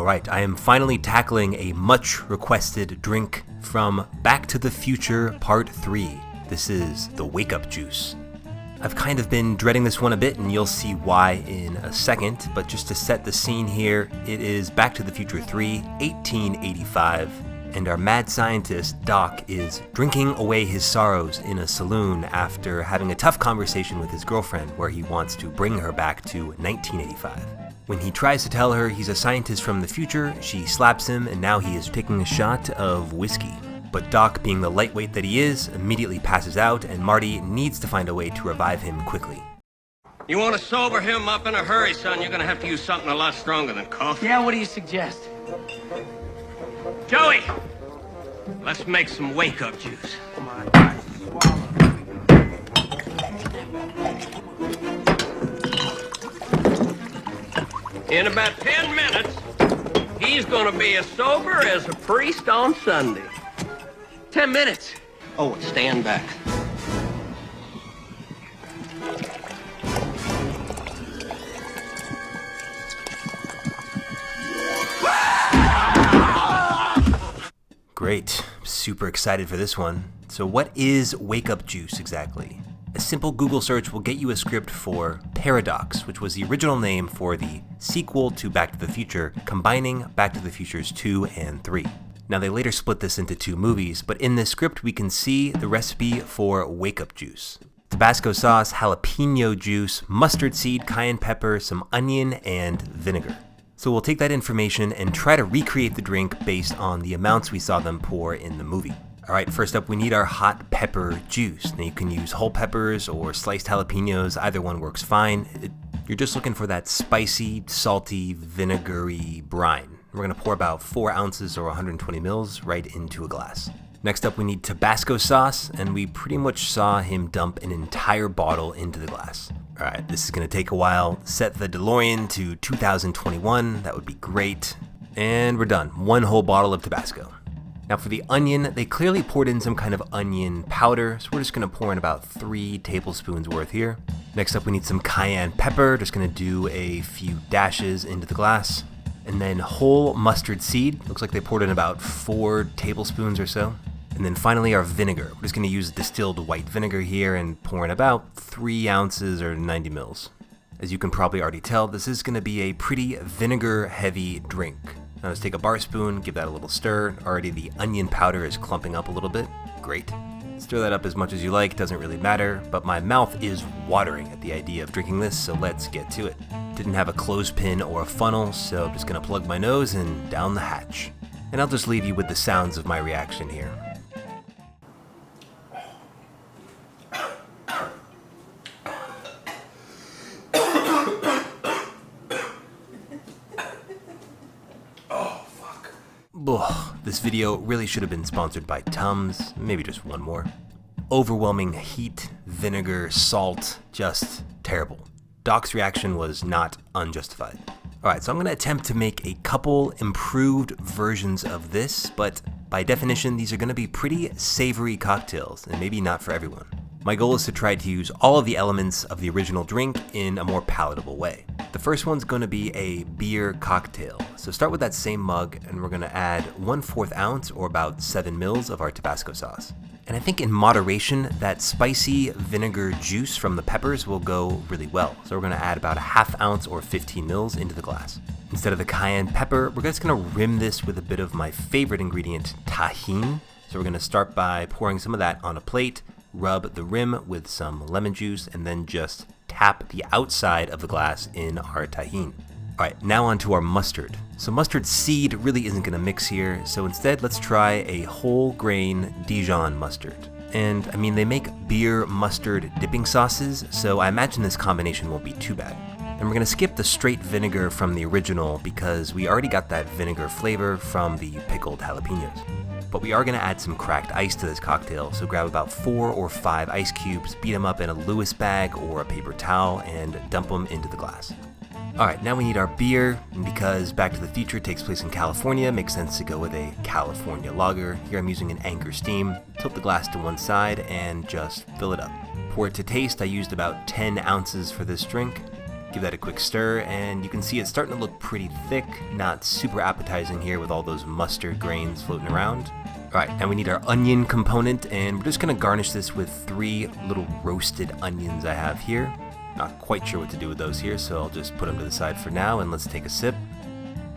Alright, I am finally tackling a much requested drink from Back to the Future Part 3. This is the Wake Up Juice. I've kind of been dreading this one a bit, and you'll see why in a second, but just to set the scene here, it is Back to the Future 3, 1885, and our mad scientist, Doc, is drinking away his sorrows in a saloon after having a tough conversation with his girlfriend where he wants to bring her back to 1985. When he tries to tell her he's a scientist from the future, she slaps him, and now he is taking a shot of whiskey. But Doc, being the lightweight that he is, immediately passes out, and Marty needs to find a way to revive him quickly. You want to sober him up in a hurry, son, you're going to have to use something a lot stronger than coffee. Yeah, what do you suggest? Joey, let's make some wake-up juice. In about 10 minutes, he's going to be as sober as a priest on Sunday. 10 minutes. Oh, stand back. Great, super excited for this one. So what is Wake Up Juice exactly? A simple Google search will get you a script for Paradox, which was the original name for the sequel to Back to the Future, combining Back to the Futures 2 and 3. Now they later split this into 2 movies, but in this script we can see the recipe for Wake Up Juice. Tabasco sauce, jalapeno juice, mustard seed, cayenne pepper, some onion, and vinegar. So we'll take that information and try to recreate the drink based on the amounts we saw them pour in the movie. Alright, first up we need our hot pepper juice. Now you can use whole peppers or sliced jalapenos, either one works fine. You're just looking for that spicy, salty, vinegary brine. We're going to pour about 4 ounces or 120 mils right into a glass. Next up we need Tabasco sauce, and we pretty much saw him dump an entire bottle into the glass. Alright, this is going to take a while. Set the DeLorean to 2021, that would be great. And we're done. 1 whole bottle of Tabasco. Now for the onion, they clearly poured in some kind of onion powder, so we're just going to pour in about 3 tablespoons worth here. Next up we need some cayenne pepper, just going to do a few dashes into the glass. And then whole mustard seed, looks like they poured in about 4 tablespoons or so. And then finally our vinegar, we're just going to use distilled white vinegar here and pour in about 3 ounces or 90 mils. As you can probably already tell, this is going to be a pretty vinegar heavy drink. Now let's take a bar spoon, give that a little stir. Already the onion powder is clumping up a little bit. Great. Stir that up as much as you like, doesn't really matter, but my mouth is watering at the idea of drinking this, so let's get to it. Didn't have a clothespin or a funnel, so I'm just gonna plug my nose and down the hatch. And I'll just leave you with the sounds of my reaction here. Ugh, this video really should have been sponsored by Tums, maybe just one more. Overwhelming heat, vinegar, salt, just terrible. Doc's reaction was not unjustified. Alright, so I'm going to attempt to make a couple improved versions of this, but by definition these are going to be pretty savory cocktails, and maybe not for everyone. My goal is to try to use all of the elements of the original drink in a more palatable way. The first one's going to be a beer cocktail. So start with that same mug, and we're going to add 1/4 ounce or about 7 mils of our Tabasco sauce. And I think in moderation, that spicy vinegar juice from the peppers will go really well. So we're going to add about 1/2 ounce or 15 mils into the glass. Instead of the cayenne pepper, we're just going to rim this with a bit of my favorite ingredient, tahini. So we're going to start by pouring some of that on a plate, rub the rim with some lemon juice, and then just tap the outside of the glass in our tahini. Alright, now on to our mustard. So mustard seed really isn't going to mix here, so instead let's try a whole grain Dijon mustard. And I mean, they make beer mustard dipping sauces, so I imagine this combination won't be too bad. And we're going to skip the straight vinegar from the original because we already got that vinegar flavor from the pickled jalapenos. But we are going to add some cracked ice to this cocktail, so grab about 4 or 5 ice cubes, beat them up in a Lewis bag or a paper towel, and dump them into the glass. Alright, now we need our beer, and because Back to the Future takes place in California, it makes sense to go with a California lager. Here I'm using an Anchor Steam. Tilt the glass to one side and just fill it up. Pour it to taste. I used about 10 ounces for this drink. Give that a quick stir, and you can see it's starting to look pretty thick, not super appetizing here with all those mustard grains floating around. Alright, now we need our onion component, and we're just going to garnish this with 3 little roasted onions I have here. Not quite sure what to do with those here, so I'll just put them to the side for now, and let's take a sip.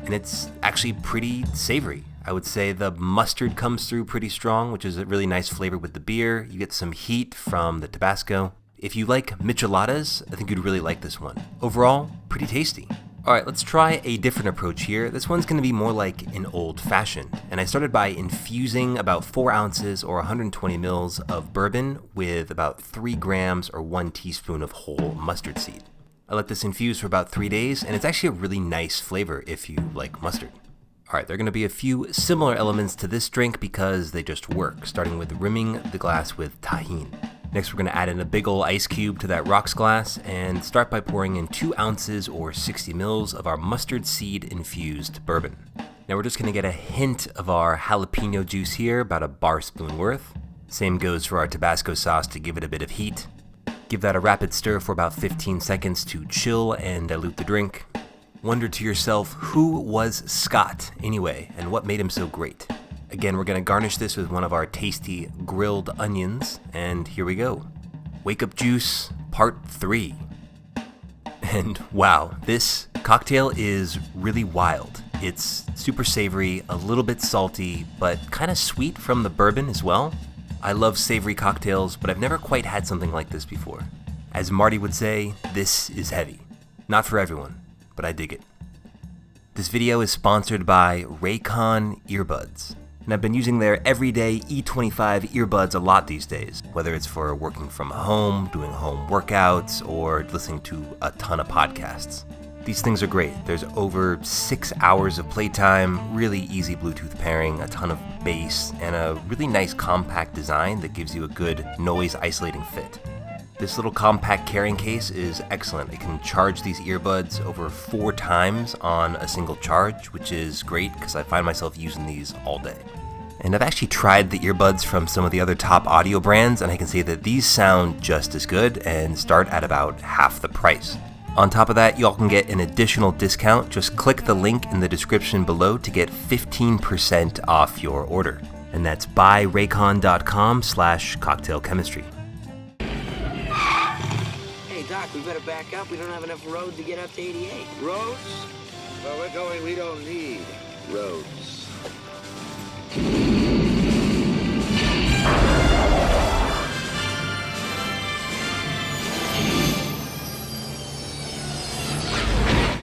And it's actually pretty savory. I would say the mustard comes through pretty strong, which is a really nice flavor with the beer. You get some heat from the Tabasco. If you like micheladas, I think you'd really like this one. Overall, pretty tasty. Alright, let's try a different approach here. This one's going to be more like an old-fashioned. And I started by infusing about 4 ounces or 120 mils of bourbon with about 3 grams or 1 teaspoon of whole mustard seed. I let this infuse for about 3 days, and it's actually a really nice flavor if you like mustard. Alright, there are going to be a few similar elements to this drink because they just work, starting with rimming the glass with tahini. Next, we're going to add in a big ol' ice cube to that rocks glass and start by pouring in 2 ounces or 60 mils of our mustard seed infused bourbon. Now we're just going to get a hint of our jalapeno juice here, about a bar spoon worth. Same goes for our Tabasco sauce to give it a bit of heat. Give that a rapid stir for about 15 seconds to chill and dilute the drink. Wonder to yourself, who was Scott anyway, and what made him so great? Again, we're going to garnish this with one of our tasty grilled onions, and here we go. Wake Up Juice, Part 3. And wow, this cocktail is really wild. It's super savory, a little bit salty, but kind of sweet from the bourbon as well. I love savory cocktails, but I've never quite had something like this before. As Marty would say, this is heavy. Not for everyone, but I dig it. This video is sponsored by Raycon earbuds. And I've been using their everyday E25 earbuds a lot these days, whether it's for working from home, doing home workouts, or listening to a ton of podcasts. These things are great. There's over 6 hours of playtime, really easy Bluetooth pairing, a ton of bass, and a really nice compact design that gives you a good noise isolating fit. This little compact carrying case is excellent. It can charge these earbuds over 4 times on a single charge, which is great because I find myself using these all day. And I've actually tried the earbuds from some of the other top audio brands, and I can say that these sound just as good and start at about half the price. On top of that, y'all can get an additional discount. Just click the link in the description below to get 15% off your order. And that's buyraycon.com/cocktailchemistry. Hey, Doc, we better back up. We don't have enough road to get up to 88. Roads? Where we're going, we don't need roads.